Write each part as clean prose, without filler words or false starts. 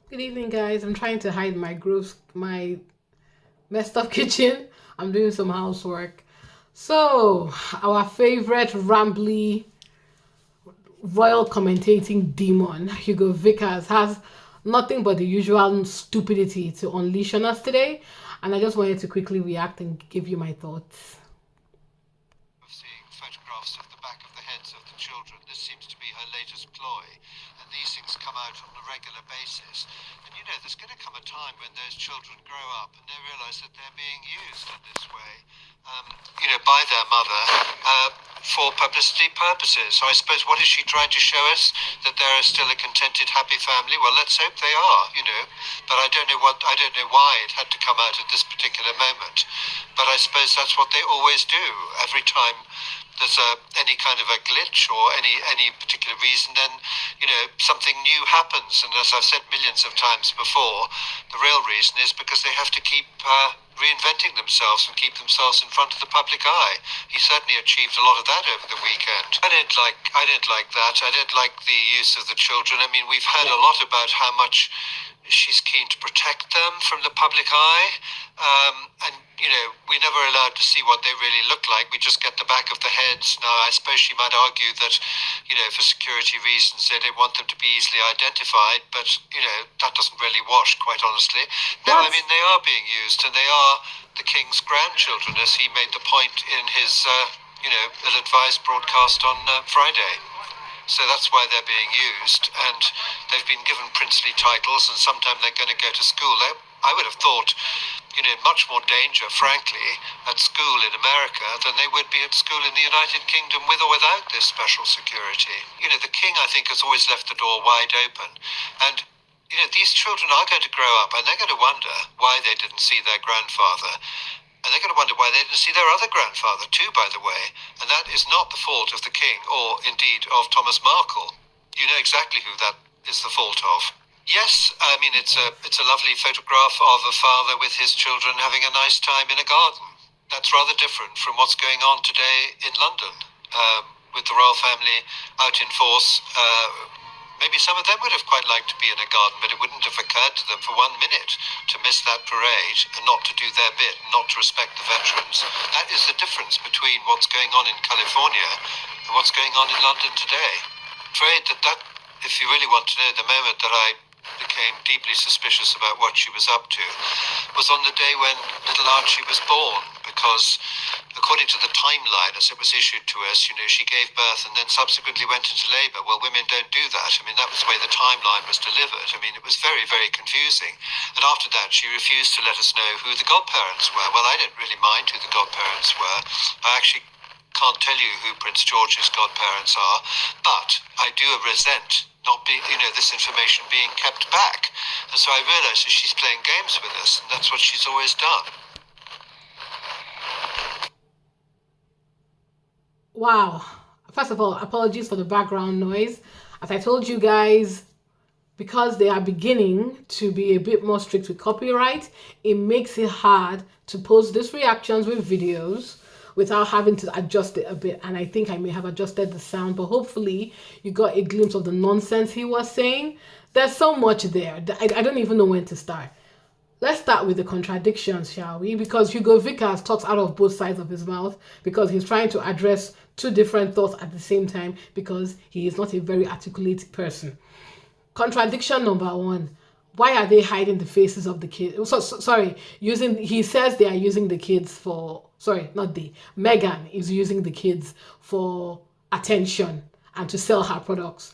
Good evening, guys. I'm trying to hide my messed up kitchen. I'm doing some housework. So, our favorite rambly royal commentating demon, Hugo Vickers, has nothing but the usual stupidity to unleash on us today. And I just wanted to quickly react and give you my thoughts. Of seeing photographs of the back of the heads of the children. This seems to be her latest ploy, and these things come out on a regular basis. And there's going to come a time when those children grow up and they realize that they're being used in this way, by their mother for publicity purposes. So I suppose, what is she trying to show us? That they're still a contented, happy family? Well, let's hope they are. But I don't know why it had to come out at this particular moment. But I suppose that's what they always do. Every time there's any kind of a glitch or any particular reason, then something new happens. And as I've said millions of times before, the real reason is because they have to keep reinventing themselves and keep themselves in front of the public eye. He certainly achieved a lot of that over the weekend. I didn't like that. I didn't like the use of the children. I mean, we've heard a lot about how much she's keen to protect them from the public eye. And we're never allowed to see what they really look like. We just get the back of the heads. Now, I suppose she might argue that, for security reasons, they don't want them to be easily identified. But, that doesn't really wash, quite honestly. No, I What? mean, they are being used, and they are the king's grandchildren, as he made the point in his, ill-advised broadcast on Friday. So that's why they're being used, and they've been given princely titles, and sometime they're going to go to school. I would have thought, much more danger, frankly, at school in America than they would be at school in the United Kingdom, with or without this special security. The king, I think, has always left the door wide open, and these children are going to grow up, and they're going to wonder why they didn't see their grandfather. And they're going to wonder why they didn't see their other grandfather too, by the way. And that is not the fault of the king, or indeed of Thomas Markle. You know exactly who that is the fault of. Yes, I mean, it's a lovely photograph of a father with his children having a nice time in a garden. That's rather different from what's going on today in London, with the royal family out in force. Maybe some of them would have quite liked to be in a garden, but it wouldn't have occurred to them for 1 minute to miss that parade and not to do their bit, not to respect the veterans. That is the difference between what's going on in California and what's going on in London today. I'm afraid that, if you really want to know, the moment that I became deeply suspicious about what she was up to was on the day when little Archie was born, because according to the timeline as it was issued to us, she gave birth and then subsequently went into labour. Well, women don't do that. I mean, that was the way the timeline was delivered. I mean, it was very, very confusing. And after that, she refused to let us know who the godparents were. Well, I don't really mind who the godparents were. I actually can't tell you who Prince George's godparents are, but I do resent not being, this information being kept back. And so I realise that she's playing games with us, and that's what she's always done. Wow. First of all, apologies for the background noise. As I told you guys, because they are beginning to be a bit more strict with copyright, it makes it hard to post these reactions with videos without having to adjust it a bit. And I think I may have adjusted the sound, but hopefully you got a glimpse of the nonsense he was saying. There's so much there. I don't even know when to start. Let's start with the contradictions, shall we? Because Hugo Vickers talks out of both sides of his mouth because he's trying to address two different thoughts at the same time because he is not a very articulate person. Contradiction number one. Why are they hiding the faces of the kids? Sorry, he says they are using the kids for, sorry, not they. Meghan is using the kids for attention and to sell her products.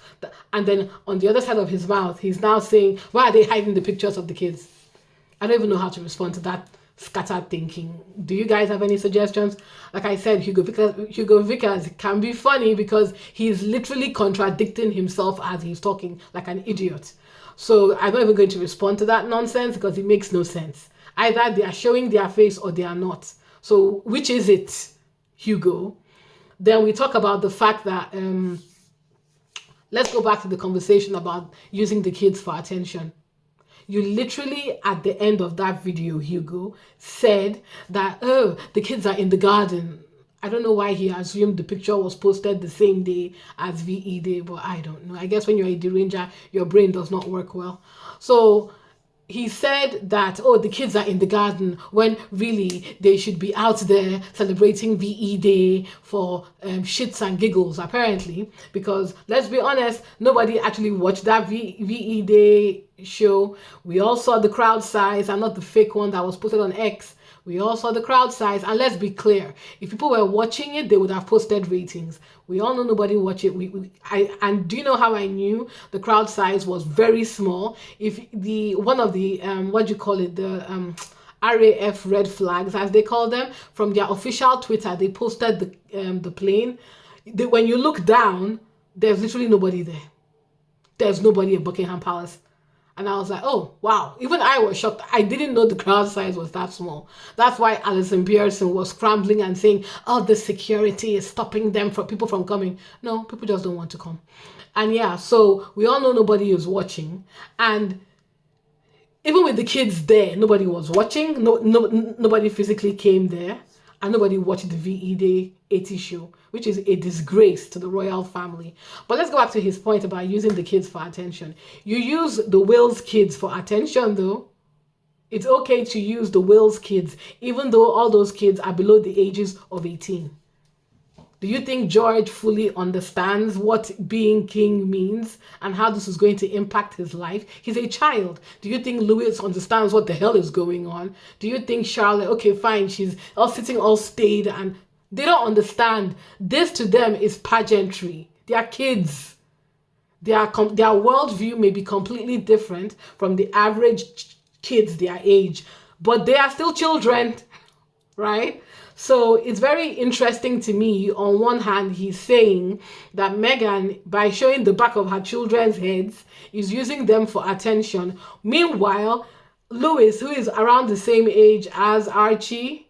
And then on the other side of his mouth, he's now saying, why are they hiding the pictures of the kids? I don't even know how to respond to that scattered thinking. Do you guys have any suggestions? Like I said, Hugo Vickers can be funny because he's literally contradicting himself as he's talking like an idiot. So I'm not even going to respond to that nonsense because it makes no sense. Either they are showing their face or they are not. So which is it, Hugo? Then we talk about the fact that let's go back to the conversation about using the kids for attention. You literally, at the end of that video, Hugo, said that, oh, the kids are in the garden. I don't know why he assumed the picture was posted the same day as VE Day, but I don't know. I guess when you're a deranger, your brain does not work well. So he said that, oh, the kids are in the garden when really they should be out there celebrating VE Day for shits and giggles, apparently. Because let's be honest, nobody actually watched that VE Day show. We all saw the crowd size and not the fake one that was posted on X. We all saw the crowd size, and let's be clear, if people were watching it, they would have posted ratings. We all know nobody watched it. And do you know how I knew the crowd size was very small? If the one of the what do you call it, the RAF red flags, as they call them, from their official Twitter, they posted the plane. When you look down, there's literally nobody there. There's nobody at Buckingham Palace. And I was like, oh, wow. Even I was shocked. I didn't know the crowd size was that small. That's why Alison Pearson was scrambling and saying, oh, the security is stopping them from people from coming. No, people just don't want to come. And yeah, so we all know nobody is watching. And even with the kids there, nobody was watching. Nobody physically came there. And nobody watched the VE Day 80 show, which is a disgrace to the royal family. But let's go back to his point about using the kids for attention. You use the Wales kids for attention, though. It's okay to use the Wales kids, even though all those kids are below the ages of 18. Do you think George fully understands what being king means and how this is going to impact his life? He's a child. Do you think Louis understands what the hell is going on? Do you think Charlotte, okay, fine, she's all sitting all staid, and they don't understand. This to them is pageantry. They are kids. Their worldview may be completely different from the average kids their age, but they are still children, right? So it's very interesting to me. On one hand, he's saying that Meghan, by showing the back of her children's heads, is using them for attention. Meanwhile, Louis, who is around the same age as Archie,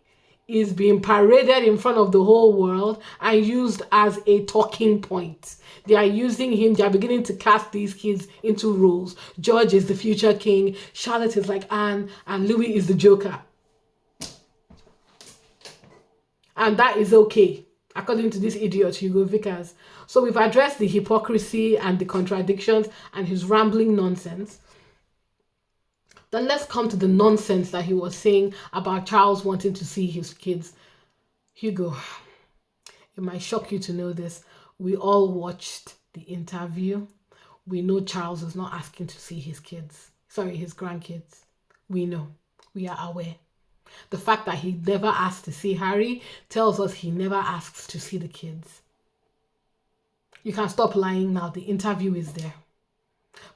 is being paraded in front of the whole world and used as a talking point. They are using him. They are beginning to cast these kids into roles. George is the future king. Charlotte is like Anne, and Louis is the Joker. And that is okay, according to this idiot, Hugo Vickers. So we've addressed the hypocrisy and the contradictions and his rambling nonsense. Then let's come to the nonsense that he was saying about Charles wanting to see his kids. Hugo, it might shock you to know this. We all watched the interview. We know Charles is not asking to see his kids. Sorry, his grandkids. We know. We are aware. The fact that he never asked to see Harry tells us he never asks to see the kids. You can stop lying now. The interview is there.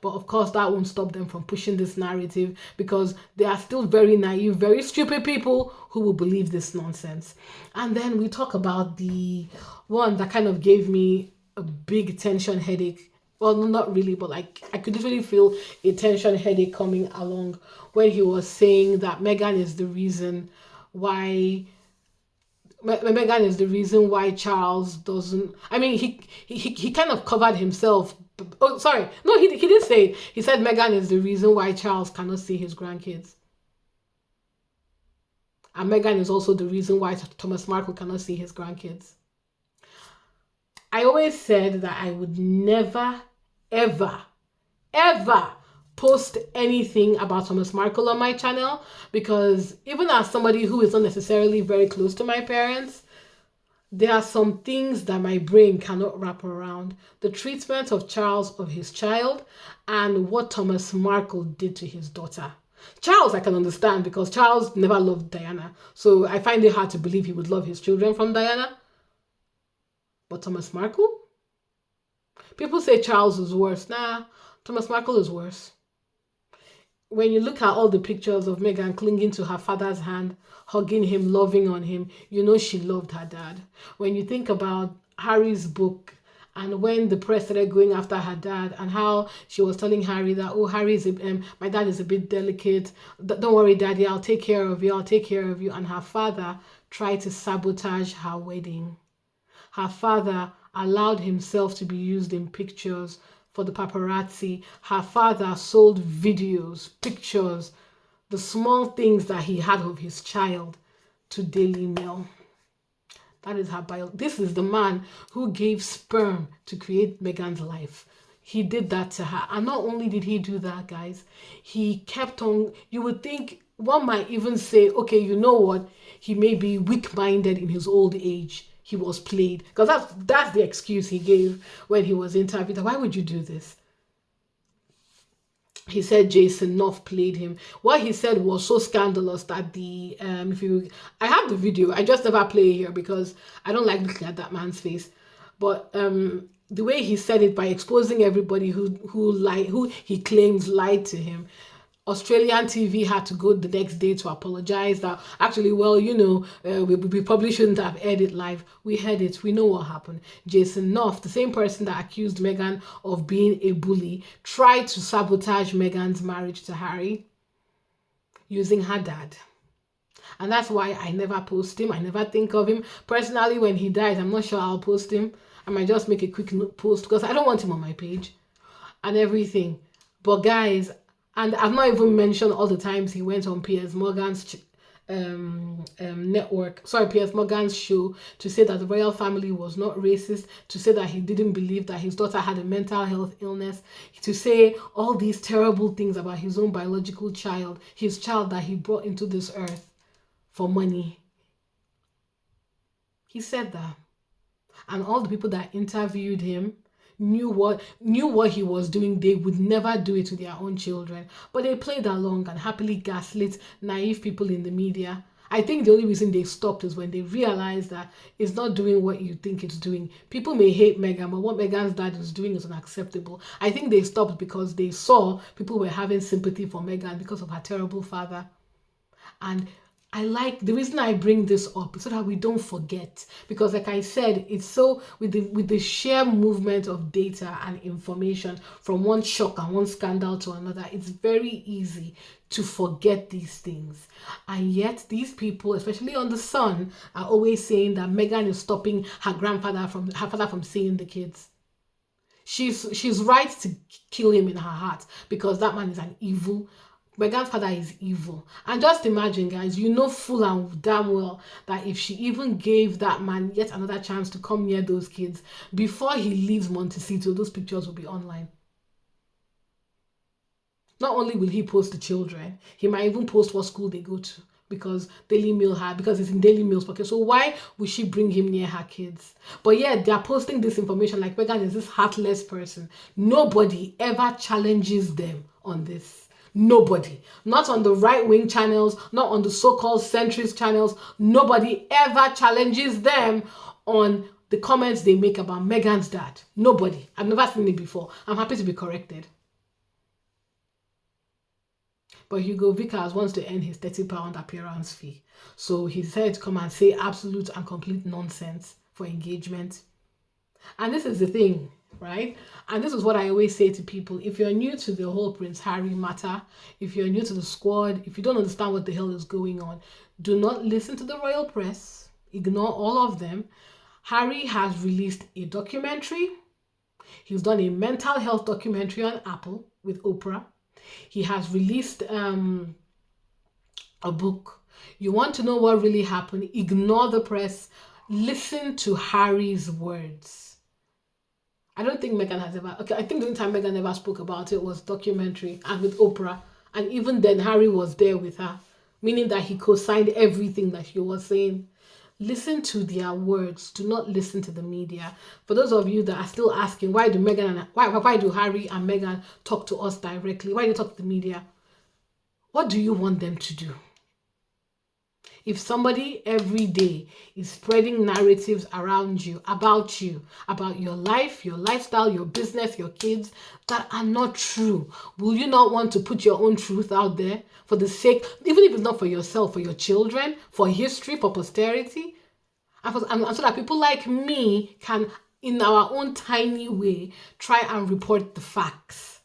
But of course, that won't stop them from pushing this narrative, because they are still very naive, very stupid people who will believe this nonsense. And then we talk about the one that kind of gave me a big tension headache. Well, not really, but like I could literally feel a tension headache coming along when he was saying that Meghan is the reason why Charles doesn't. I mean, he kind of covered himself. Oh, sorry. No, he did say it. He said Meghan is the reason why Charles cannot see his grandkids. And Meghan is also the reason why Thomas Markle cannot see his grandkids. I always said that I would never, ever, ever post anything about Thomas Markle on my channel, because even as somebody who is not necessarily very close to my parents, there are some things that my brain cannot wrap around. The treatment of Charles of his child and what Thomas Markle did to his daughter. Charles, I can understand, because Charles never loved Diana. So I find it hard to believe he would love his children from Diana. But Thomas Markle? People say Charles is worse. Nah, Thomas Markle is worse. When you look at all the pictures of Meghan clinging to her father's hand, hugging him, loving on him, you know she loved her dad. When you think about Harry's book, and when the press started going after her dad, and how she was telling Harry that, oh, my dad is a bit delicate. Don't worry, daddy, I'll take care of you. I'll take care of you. And her father tried to sabotage her wedding. Her father allowed himself to be used in pictures for the paparazzi. Her father sold videos, pictures, the small things that he had of his child to Daily Mail. That is her bio. This is the man who gave sperm to create Meghan's life. He did that to her. And not only did he do that, guys, he kept on. You would think one might even say, okay, you know what? He may be weak-minded in his old age. He was played. Because that's the excuse he gave when he was interviewed. Why would you do this? He said Jason North played him. What he said was so scandalous that I have the video, I just never play it here because I don't like looking at that man's face. But the way he said it, by exposing everybody who he claims lied to him, Australian TV had to go the next day to apologize that actually, well, we probably shouldn't have aired it live. We heard it. We know what happened. Jason North, the same person that accused Meghan of being a bully, tried to sabotage Meghan's marriage to Harry using her dad. And that's why I never post him. I never think of him. Personally, when he dies, I'm not sure I'll post him. I might just make a quick post because I don't want him on my page and everything. But guys, and I've not even mentioned all the times he went on Piers Morgan's Piers Morgan's show to say that the royal family was not racist, to say that he didn't believe that his daughter had a mental health illness, to say all these terrible things about his own biological child, his child that he brought into this earth for money. He said that. And all the people that interviewed him knew what he was doing. They would never do it to their own children, but they played along and happily gaslit naive people in the media. I think the only reason they stopped is when they realized that it's not doing what you think it's doing. People may hate Meghan, but what Meghan's dad is doing is unacceptable. I think they stopped because they saw people were having sympathy for Meghan because of her terrible father. And the reason I bring this up is so that we don't forget, because like I said, it's so with the sheer movement of data and information from one shock and one scandal to another, it's very easy to forget these things. And yet these people, especially on The Sun, are always saying that Meghan is stopping her father from seeing the kids. She's right to kill him in her heart because that man is an evil. Meghan's father is evil. And just imagine, guys, full and damn well that if she even gave that man yet another chance to come near those kids before he leaves Montecito, those pictures will be online. Not only will he post the children, he might even post what school they go to because because it's in Daily Mail's pocket. So why would she bring him near her kids? But yeah, they're posting this information like Meghan is this heartless person. Nobody ever challenges them on this. Nobody. Not on the right-wing channels, not on the so-called centrist channels. Nobody ever challenges them on the comments they make about Meghan's dad. Nobody. I've never seen it before. I'm happy to be corrected. But Hugo Vickers wants to earn his £30 appearance fee. So he said to come and say absolute and complete nonsense for engagement. And this is the thing, right? And this is what I always say to people. If you're new to the whole Prince Harry matter, if you're new to the squad, if you don't understand what the hell is going on, do not listen to the royal press. Ignore all of them. Harry has released a documentary. He's done a mental health documentary on Apple with Oprah. He has released a book. You want to know what really happened? Ignore the press. Listen to Harry's words. I don't think Meghan has ever... Okay, I think the only time Meghan ever spoke about it was documentary and with Oprah. And even then, Harry was there with her, meaning that he co-signed everything that she was saying. Listen to their words. Do not listen to the media. For those of you that are still asking, why do Harry and Meghan talk to us directly? Why do they talk to the media? What do you want them to do? If somebody every day is spreading narratives around you, about your life, your lifestyle, your business, your kids, that are not true, will you not want to put your own truth out there for the sake, even if it's not for yourself, for your children, for history, for posterity? And so that people like me can, in our own tiny way, try and report the facts.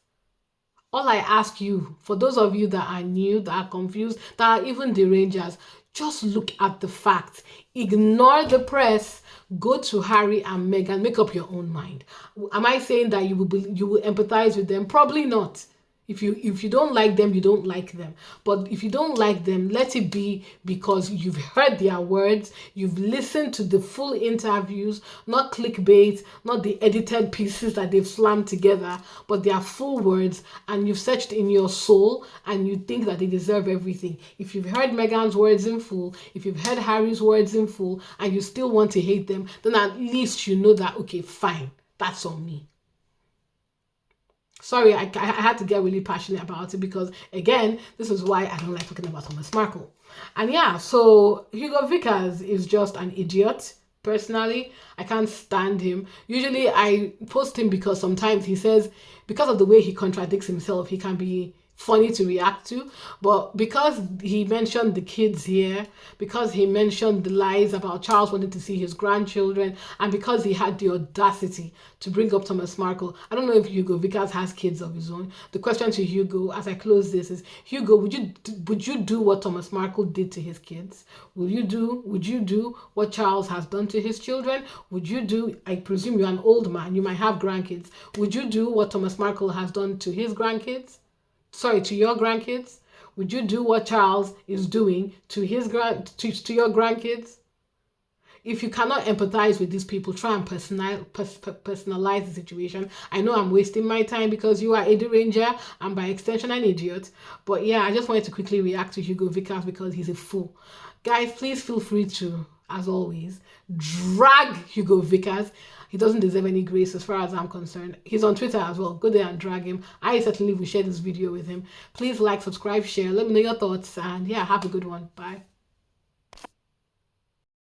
All I ask you, for those of you that are new, that are confused, that are even derangers, just look at the facts. Ignore the press. Go to Harry and Meghan. Make up your own mind. Am I saying that you will empathize with them? Probably not. If you don't like them, you don't like them. But if you don't like them, let it be because you've heard their words, you've listened to the full interviews, not clickbait, not the edited pieces that they've slammed together, but their full words, and you've searched in your soul and you think that they deserve everything. If you've heard Meghan's words in full, if you've heard Harry's words in full, and you still want to hate them, then at least you know that, okay, fine, that's on me. Sorry, I had to get really passionate about it because, again, this is why I don't like talking about Thomas Markle. And yeah, so Hugo Vickers is just an idiot. Personally, I can't stand him. Usually I post him because sometimes he says, because of the way he contradicts himself, he can be funny to react to. But because he mentioned the kids here, because he mentioned the lies about Charles wanting to see his grandchildren, and because he had the audacity to bring up Thomas Markle, I don't know if Hugo Vickers has kids of his own. The question to Hugo as I close this is, Hugo, would you do what Thomas Markle did to his kids? Would you do what Charles has done to his children? Would you do, I presume you're an old man, you might have grandkids. Would you do what Thomas Markle has done to his grandkids? Sorry, to your grandkids? Would you do what Charles is doing to his to your grandkids? If you cannot empathize with these people, try and personalize the situation. I know I'm wasting my time because you are a deranger and by extension an idiot. But yeah, I just wanted to quickly react to Hugo Vickers because he's a fool. Guys, please feel free to, as always, drag Hugo Vickers. He doesn't deserve any grace as far as I'm concerned. He's on Twitter as well. Go there and drag him. I certainly will share this video with him. Please like, subscribe, share. Let me know your thoughts. And yeah, have a good one. Bye.